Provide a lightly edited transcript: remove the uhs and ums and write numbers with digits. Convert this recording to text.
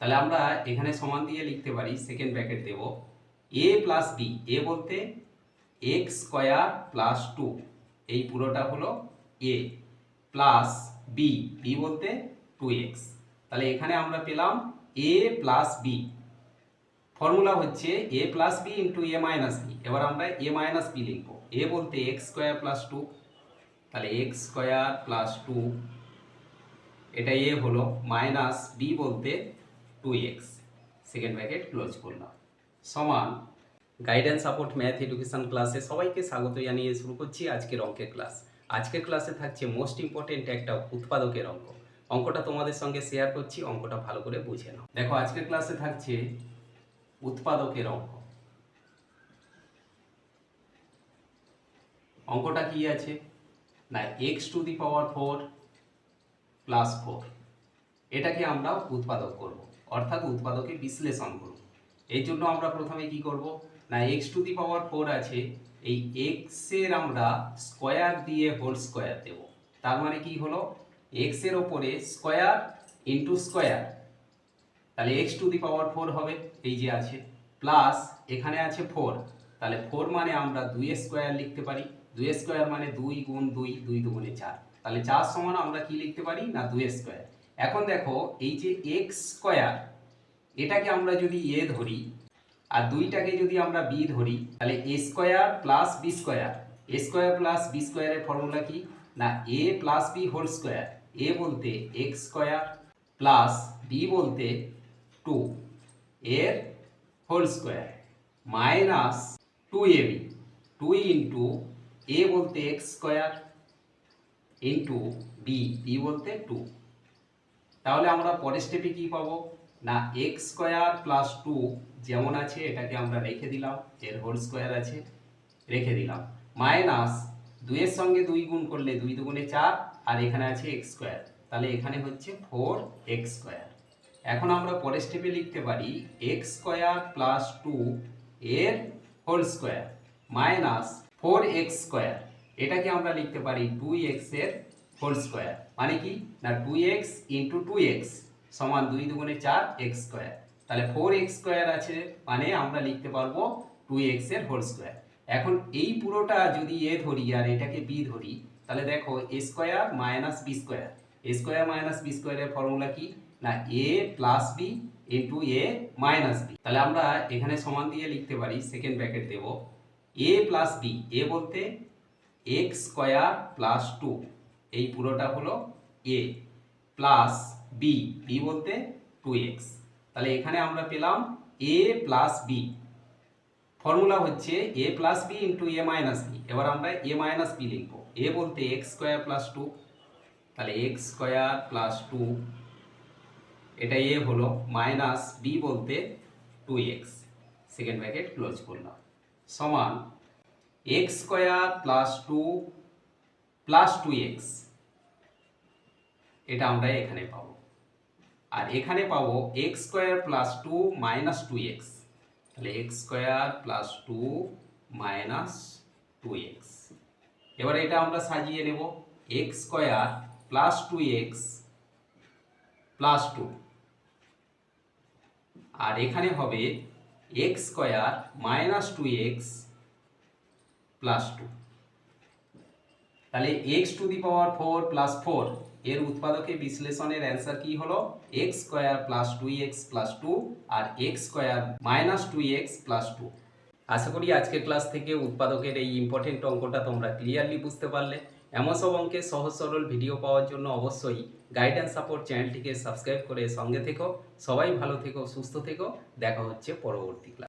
তাহলে আমরা এখানে সমান দিয়ে লিখতে পারি, সেকেন্ড ব্র্যাকেট দেব, এ প্লাস বি, এ বলতে এক্স স্কোয়ার প্লাস 2, এই পুরোটা হলো এ, প্লাস বি, বি বলতে 2x। তাহলে এখানে আমরা পেলাম এ প্লাস বি। ফর্মুলা হচ্ছে A plus B into A minus B. এবার আমরা এ মাইনাস বি লিখবো। এ বলতে এক্স স্কোয়ার প্লাস 2, তাহলে এক্স স্কোয়ার প্লাস 2, এটা এ হলো, মাইনাস বি বলতে 2x, সেকেন্ড ব্র্যাকেট ক্লোজ করলাম, সমান। গাইডেন্স সাপোর্ট ম্যাথ এডুকেশন ক্লাসে সবাইকে স্বাগত জানিয়ে শুরু করছি আজকের অঙ্কের ক্লাস। আজকের ক্লাসে থাকছে মোস্ট ইম্পর্টেন্ট একটা উৎপাদকের অঙ্ক। অঙ্কটা তোমাদের সঙ্গে শেয়ার করছি, অঙ্কটা ভালো করে বুঝে নাও। দেখো, আজকের ক্লাসে থাকছে উৎপাদকের অঙ্ক। অঙ্কটা কি আছে না, x to the power 4 plus 4, এটাকে আমরা উৎপাদক করব, অর্থাৎ উৎপাদকে বিশ্লেষণ করব। এই জন্য আমরা প্রথমে কি করব না, এক্স টু দি পাওয়ার 4 আছে, এই এক্সের আমরা স্কোয়ার দিয়ে হোল স্কোয়ার দেব। তার মানে কি হলো, এক্সের ওপরে স্কোয়ার ইন্টু স্কোয়ার, তাহলে এক্স টু দি পাওয়ার 4 হবে, এই যে আছে, প্লাস এখানে আছে 4, তাহলে 4 মানে আমরা 2 স্কোয়ার লিখতে পারি। 2 স্কোয়ার মানে 2 গুণ 2, 2 দুগুণে 4, তাহলে 4 সমান আমরা কি লিখতে পারি না 2 স্কোয়ার। এখন দেখো, এই যে এক্স স্কোয়ার, এটাকে আমরা যদি এ ধরি আর দুইটাকে যদি আমরা বি ধরি, তাহলে A square plus B square. A square plus B স্কোয়ারের ফর্মুলা কি না A plus B whole square. A বলতে এক্স স্কোয়ার প্লাস বি বলতে 2 এর whole square minus 2ab, 2 into A বলতে X square into B, B বলতে 2। তাহলে আমরা পরের স্টেপে কি পাবো না এক্স স্কোয়ার প্লাস 2 যেমন আছে এটাকে আমরা রেখে দিলাম, এর হোল স্কোয়ার আছে রেখে দিলাম, মাইনাস 2 এর সঙ্গে 2 গুণ করলে 2 দুগুণে 4, আর এখানে আছে এক্স স্কোয়ার, তাহলে এখানে হচ্ছে 4x স্কোয়ার। এখন আমরা পরের স্টেপে লিখতে পারি এক্স স্কোয়ার প্লাস 2 এর whole square minus 4x square, এটাকে আমরা লিখতে পারি 2x এর হোল স্কোয়ার। মানে কি না 2x ইন্টু 2x সমান 2 দুগুণে 4 x স্কোয়ার, তাহলে 4x স্কোয়ার আছে, মানে আমরা লিখতে পারবো 2x এর হোল স্কোয়ার। এখন এই পুরোটা যদি এ ধরি আর এটাকে বি ধরি, তাহলে দেখো এ square minus B square. A square minus B স্কোয়ারের ফর্মুলা কি না A plus B into A minus B. তাহলে আমরা এখানে সমান দিয়ে লিখতে পারি, সেকেন্ড ব্র্যাকেট দেব, এ প্লাস বি, এ বলতে এক্স স্কোয়ার প্লাস 2, এই পুরোটা হলো এ, প্লাস বি, বি বলতে 2x। তাহলে এখানে আমরা পেলাম এ প্লাস বি। ফর্মুলা হচ্ছে A plus B into A minus B. এবার আমরা এ মাইনাস বি লিখবো। এ বলতে এক্স স্কোয়ার প্লাস 2, তাহলে এক্স স্কোয়ার প্লাস 2, এটা এ হলো, মাইনাস বি বলতে 2x, সেকেন্ড ব্র্যাকেট ক্লোজ করলাম, সমান x square plus 2 plus 2x, এটা আমরা এখানে পাবো। আর এখানে পাবো x square plus 2 minus 2x, তাহলে x square plus 2 minus 2x। এবার এটা আমরা সাজিয়ে নেব, X square plus 2x plus 2, আর এখানে হবে X square minus 2x plus 2। তাহলে X to the power 4 plus 4 এর উৎপাদকে বিশ্লেষণের অ্যান্সার কি হলো X square plus 2x plus 2 আর X square minus 2x plus 2। আশা করি আজকের ক্লাস থেকে উৎপাদকের এই ইম্পর্টেন্ট অঙ্কটা তোমরা ক্লিয়ারলি বুঝতে পারলে। এমন সব অঙ্কের সহজ সরল ভিডিও পাওয়ার জন্য অবশ্যই গাইডেন্স সাপোর্ট চ্যানেলটিকে সাবস্ক্রাইব করে সঙ্গে থেকো। সবাই ভালো থেকো, সুস্থ থেকো, দেখা হচ্ছে পরবর্তী ক্লাস।